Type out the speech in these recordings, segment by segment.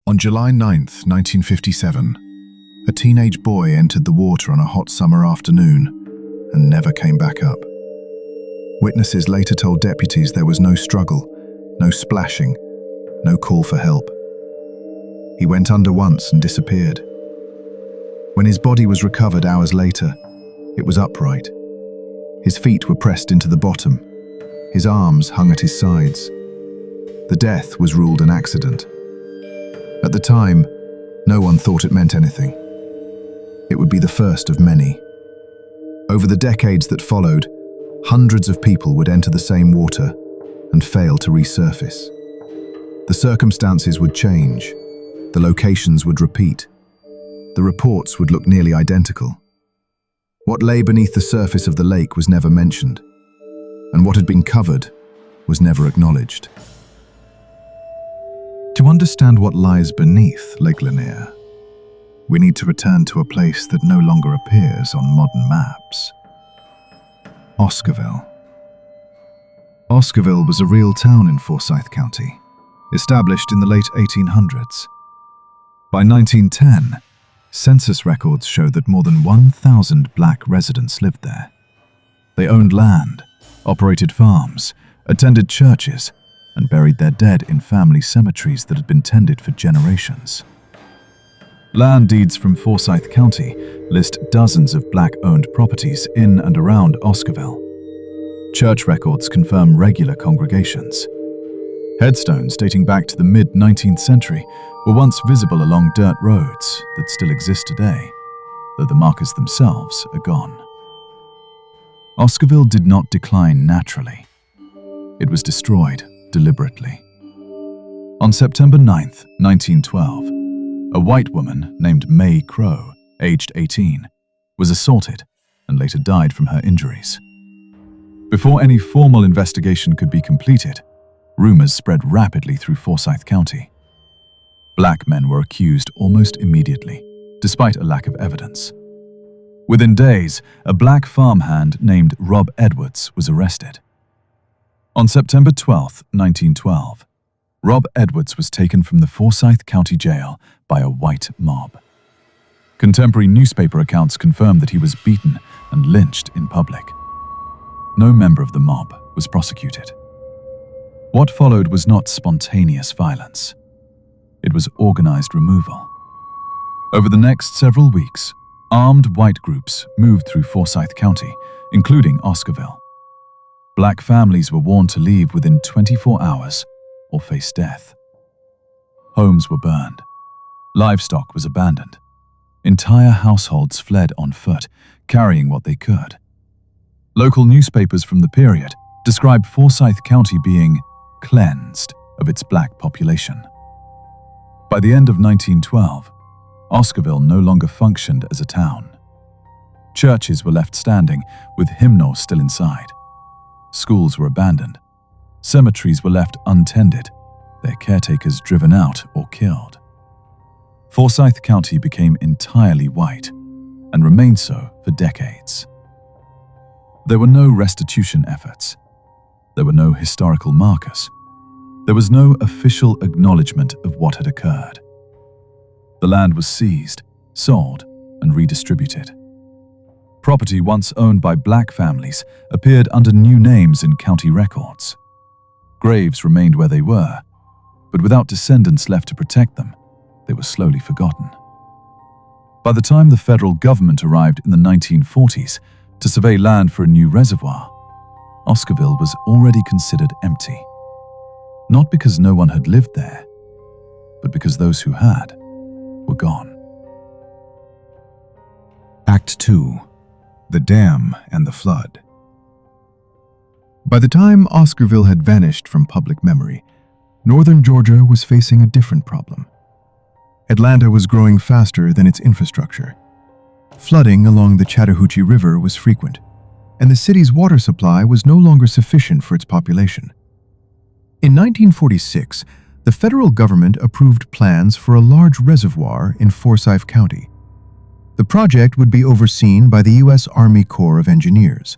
On July 9th, 1957, a teenage boy entered the water on a hot summer afternoon and never came back up. Witnesses later told deputies there was no struggle, no splashing, no call for help. He went under once and disappeared. When his body was recovered hours later, it was upright. His feet were pressed into the bottom. His arms hung at his sides. The death was ruled an accident. At the time, no one thought it meant anything. It would be the first of many. Over the decades that followed, hundreds of people would enter the same water and fail to resurface. The circumstances would change. The locations would repeat. The reports would look nearly identical. What lay beneath the surface of the lake was never mentioned, and what had been covered was never acknowledged. To understand what lies beneath Lake Lanier, we need to return to a place that no longer appears on modern maps. Oscarville. Oscarville was a real town in Forsyth County, established in the late 1800s. By 1910, census records showed that more than 1,000 black residents lived there. They owned land, operated farms, attended churches, and buried their dead in family cemeteries that had been tended for generations. Land deeds from Forsyth County list dozens of black-owned properties in and around Oscarville. Church records confirm regular congregations. Headstones dating back to the mid-19th century were once visible along dirt roads that still exist today, though the markers themselves are gone. Oscarville did not decline naturally. It was destroyed deliberately. On September 9, 1912, a white woman named May Crow, aged 18, was assaulted and later died from her injuries. Before any formal investigation could be completed, rumors spread rapidly through Forsyth County. Black men were accused almost immediately, despite a lack of evidence. Within days, a black farmhand named Rob Edwards was arrested. On September 12, 1912, Rob Edwards was taken from the Forsyth County Jail by a white mob. Contemporary newspaper accounts confirmed that he was beaten and lynched in public. No member of the mob was prosecuted. What followed was not spontaneous violence. It was organized removal. Over the next several weeks, armed white groups moved through Forsyth County, including Oscarville. Black families were warned to leave within 24 hours or face death. Homes were burned. Livestock was abandoned. Entire households fled on foot, carrying what they could. Local newspapers from the period described Forsyth County being cleansed of its black population. By the end of 1912, Oscarville no longer functioned as a town. Churches were left standing, with hymnals still inside. Schools were abandoned. Cemeteries were left untended, their caretakers driven out or killed. Forsyth County became entirely white and remained so for decades. There were no restitution efforts. There were no historical markers. There was no official acknowledgement of what had occurred. The land was seized, sold, and redistributed. Property once owned by black families appeared under new names in county records. Graves remained where they were, but without descendants left to protect them, they were slowly forgotten. By the time the federal government arrived in the 1940s to survey land for a new reservoir, Oscarville was already considered empty. Not because no one had lived there, but because those who had were gone. Act 2. The Dam and the Flood. By the time Oscarville had vanished from public memory, northern Georgia was facing a different problem. Atlanta was growing faster than its infrastructure. Flooding along the Chattahoochee River was frequent, and the city's water supply was no longer sufficient for its population. In 1946, the federal government approved plans for a large reservoir in Forsyth County. The project would be overseen by the U.S. Army Corps of Engineers.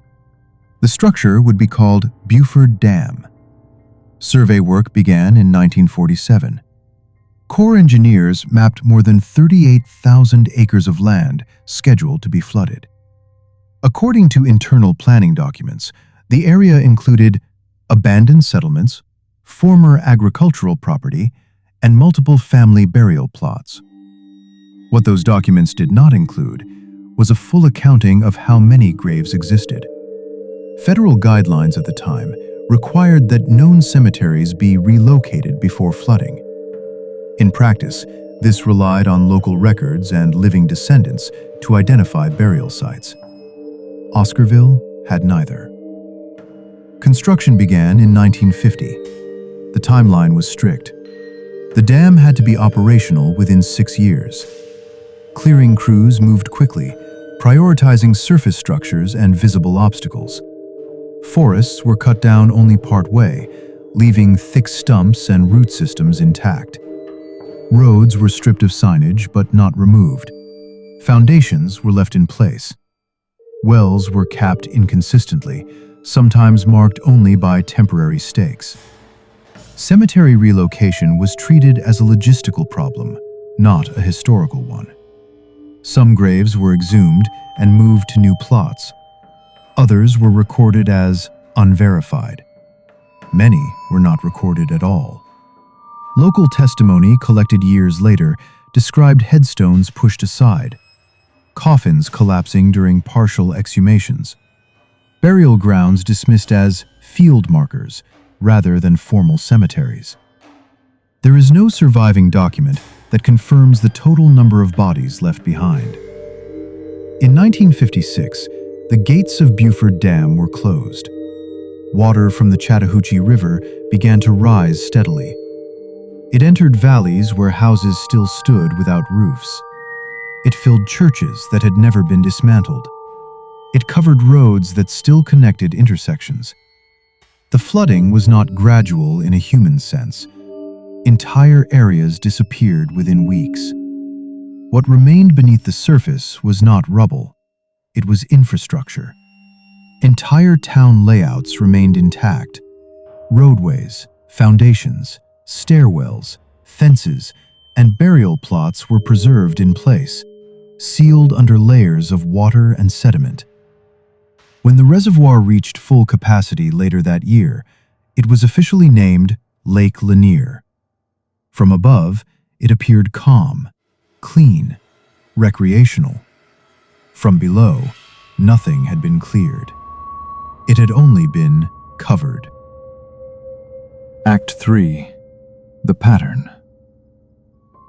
The structure would be called Buford Dam. Survey work began in 1947. Corps engineers mapped more than 38,000 acres of land scheduled to be flooded. According to internal planning documents, the area included abandoned settlements, former agricultural property, and multiple family burial plots. What those documents did not include was a full accounting of how many graves existed. Federal guidelines at the time required that known cemeteries be relocated before flooding. In practice, this relied on local records and living descendants to identify burial sites. Oscarville had neither. Construction began in 1950. The timeline was strict. The dam had to be operational within 6 years. Clearing crews moved quickly, prioritizing surface structures and visible obstacles. Forests were cut down only part way, leaving thick stumps and root systems intact. Roads were stripped of signage but not removed. Foundations were left in place. Wells were capped inconsistently, sometimes marked only by temporary stakes. Cemetery relocation was treated as a logistical problem, not a historical one. Some graves were exhumed and moved to new plots. Others were recorded as unverified. Many were not recorded at all. Local testimony collected years later described headstones pushed aside, coffins collapsing during partial exhumations, burial grounds dismissed as field markers rather than formal cemeteries. There is no surviving document that confirms the total number of bodies left behind. In 1956, the gates of Buford Dam were closed. Water from the Chattahoochee River began to rise steadily. It entered valleys where houses still stood without roofs. It filled churches that had never been dismantled. It covered roads that still connected intersections. The flooding was not gradual in a human sense. Entire areas disappeared within weeks. What remained beneath the surface was not rubble. It was infrastructure. Entire town layouts remained intact. Roadways, foundations, stairwells, fences, and burial plots were preserved in place, sealed under layers of water and sediment. When the reservoir reached full capacity later that year, it was officially named Lake Lanier. From above, it appeared calm, clean, recreational. From below, nothing had been cleared. It had only been covered. Act 3. The Pattern.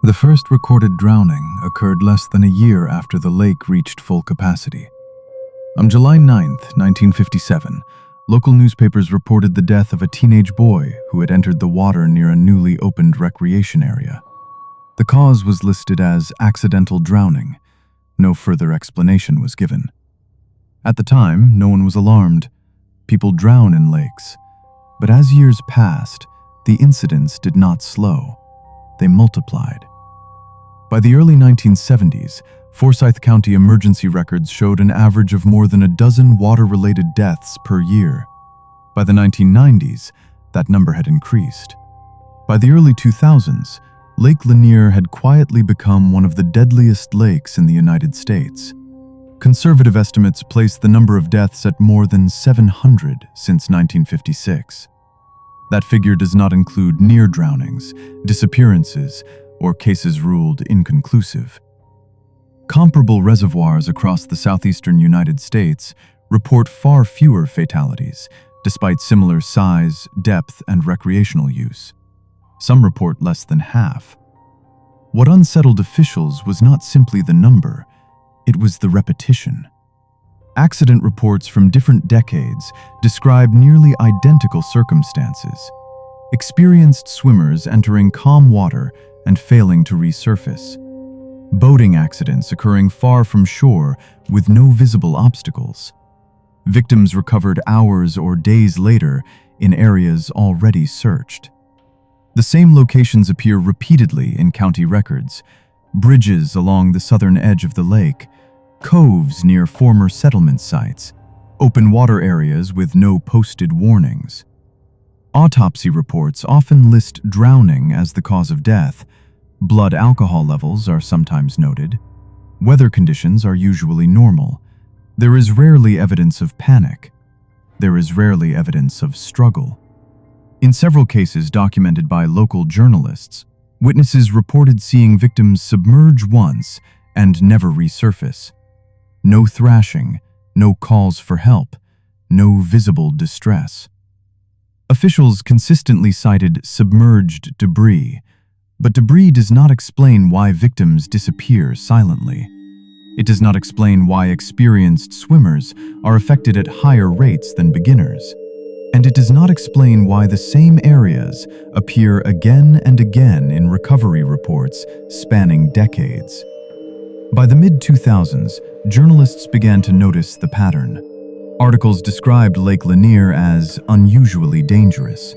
The first recorded drowning occurred less than a year after the lake reached full capacity. On July 9, 1957, local newspapers reported the death of a teenage boy who had entered the water near a newly opened recreation area. The cause was listed as accidental drowning. No further explanation was given. At the time, no one was alarmed. People drown in lakes. But as years passed, the incidents did not slow. They multiplied. By the early 1970s, Forsyth County emergency records showed an average of more than a dozen water-related deaths per year. By the 1990s, that number had increased. By the early 2000s, Lake Lanier had quietly become one of the deadliest lakes in the United States. Conservative estimates place the number of deaths at more than 700 since 1956. That figure does not include near drownings, disappearances, or cases ruled inconclusive. Comparable reservoirs across the southeastern United States report far fewer fatalities, despite similar size, depth, and recreational use. Some report less than half. What unsettled officials was not simply the number, it was the repetition. Accident reports from different decades describe nearly identical circumstances. Experienced swimmers entering calm water and failing to resurface. Boating accidents occurring far from shore with no visible obstacles. Victims recovered hours or days later in areas already searched. The same locations appear repeatedly in county records: bridges along the southern edge of the lake, coves near former settlement sites, open water areas with no posted warnings. Autopsy reports often list drowning as the cause of death, Blood alcohol levels are sometimes noted. Weather conditions are usually normal. There is rarely evidence of panic. There is rarely evidence of struggle. In several cases documented by local journalists, witnesses reported seeing victims submerge once and never resurface. No thrashing, no calls for help, no visible distress. Officials consistently cited submerged debris, but debris does not explain why victims disappear silently. It does not explain why experienced swimmers are affected at higher rates than beginners. And it does not explain why the same areas appear again and again in recovery reports spanning decades. By the mid-2000s, journalists began to notice the pattern. Articles described Lake Lanier as unusually dangerous.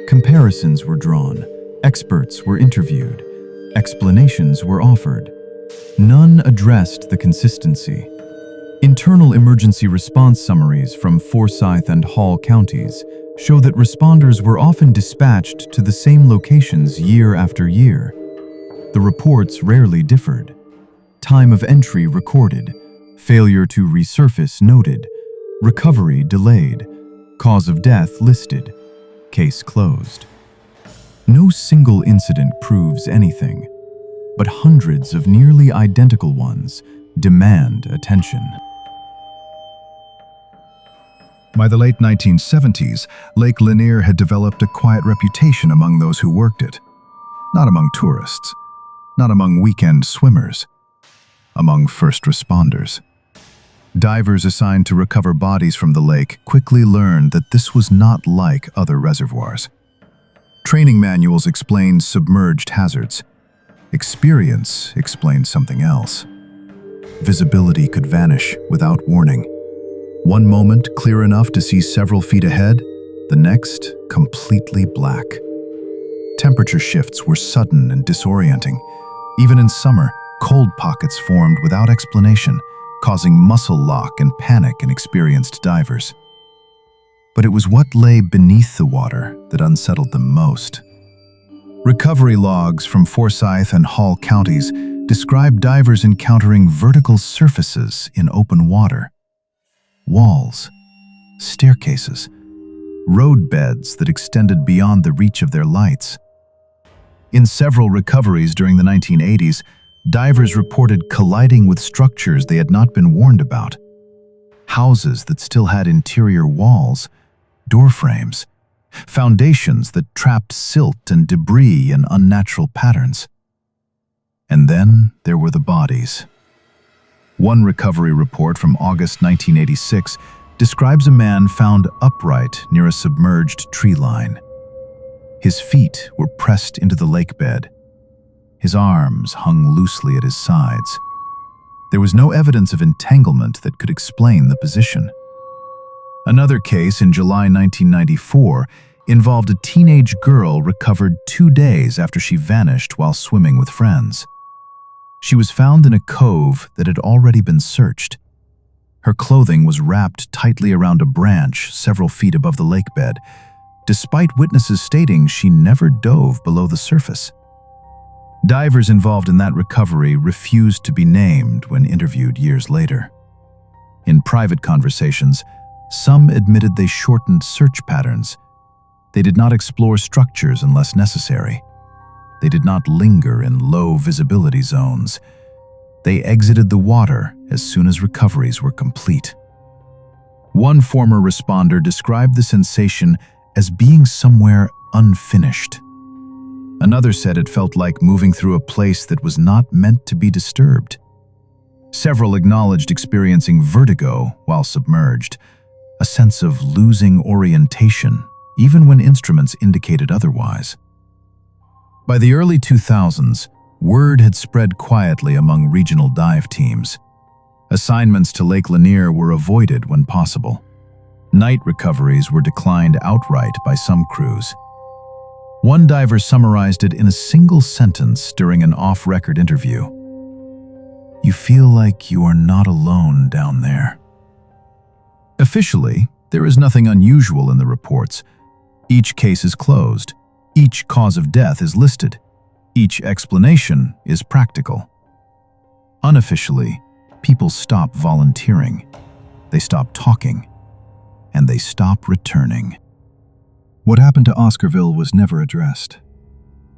Comparisons were drawn, experts were interviewed, explanations were offered. None addressed the consistency. Internal emergency response summaries from Forsyth and Hall counties show that responders were often dispatched to the same locations year after year. The reports rarely differed. Time of entry recorded, failure to resurface noted, recovery delayed, cause of death listed, case closed. No single incident proves anything, but hundreds of nearly identical ones demand attention. By the late 1970s, Lake Lanier had developed a quiet reputation among those who worked it. Not among tourists, not among weekend swimmers, among first responders. Divers assigned to recover bodies from the lake quickly learned that this was not like other reservoirs. Training manuals explained submerged hazards. Experience explained something else. Visibility could vanish without warning. One moment clear enough to see several feet ahead, the next completely black. Temperature shifts were sudden and disorienting. Even in summer, cold pockets formed without explanation, causing muscle lock and panic in experienced divers. But it was what lay beneath the water that unsettled them most. Recovery logs from Forsyth and Hall counties describe divers encountering vertical surfaces in open water. Walls, staircases, road beds that extended beyond the reach of their lights. In several recoveries during the 1980s, divers reported colliding with structures they had not been warned about. Houses that still had interior walls, door frames, foundations that trapped silt and debris in unnatural patterns. And then there were the bodies. One recovery report from August 1986 describes a man found upright near a submerged tree line. His feet were pressed into the lake bed. His arms hung loosely at his sides. There was no evidence of entanglement that could explain the position. Another case in July 1994 involved a teenage girl recovered 2 days after she vanished while swimming with friends. She was found in a cove that had already been searched. Her clothing was wrapped tightly around a branch several feet above the lake bed, despite witnesses stating she never dove below the surface. Divers involved in that recovery refused to be named when interviewed years later. In private conversations, some admitted they shortened search patterns. They did not explore structures unless necessary. They did not linger in low visibility zones. They exited the water as soon as recoveries were complete. One former responder described the sensation as being somewhere unfinished. Another said it felt like moving through a place that was not meant to be disturbed. Several acknowledged experiencing vertigo while submerged, a sense of losing orientation, even when instruments indicated otherwise. By the early 2000s, word had spread quietly among regional dive teams. Assignments to Lake Lanier were avoided when possible. Night recoveries were declined outright by some crews. One diver summarized it in a single sentence during an off-record interview. "You feel like you are not alone down there." Officially, there is nothing unusual in the reports. Each case is closed. Each cause of death is listed. Each explanation is practical. Unofficially, people stop volunteering, they stop talking, and they stop returning. What happened to Oscarville was never addressed.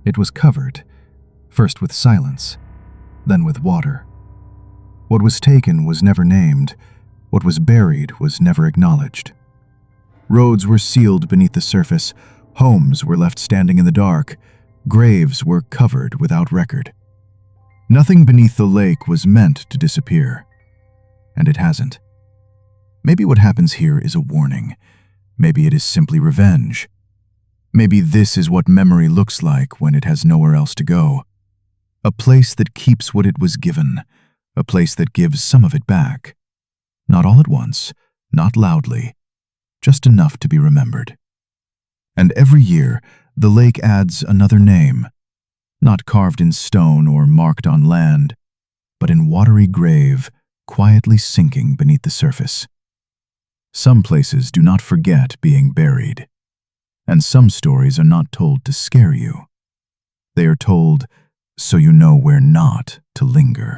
It was covered, first with silence, then with water. What was taken was never named. What was buried was never acknowledged. Roads were sealed beneath the surface. Homes were left standing in the dark. Graves were covered without record. Nothing beneath the lake was meant to disappear. And it hasn't. Maybe what happens here is a warning. Maybe it is simply revenge. Maybe this is what memory looks like when it has nowhere else to go. A place that keeps what it was given. A place that gives some of it back. Not all at once, not loudly, just enough to be remembered. And every year, the lake adds another name, not carved in stone or marked on land, but in watery grave, quietly sinking beneath the surface. Some places do not forget being buried, and some stories are not told to scare you. They are told so you know where not to linger.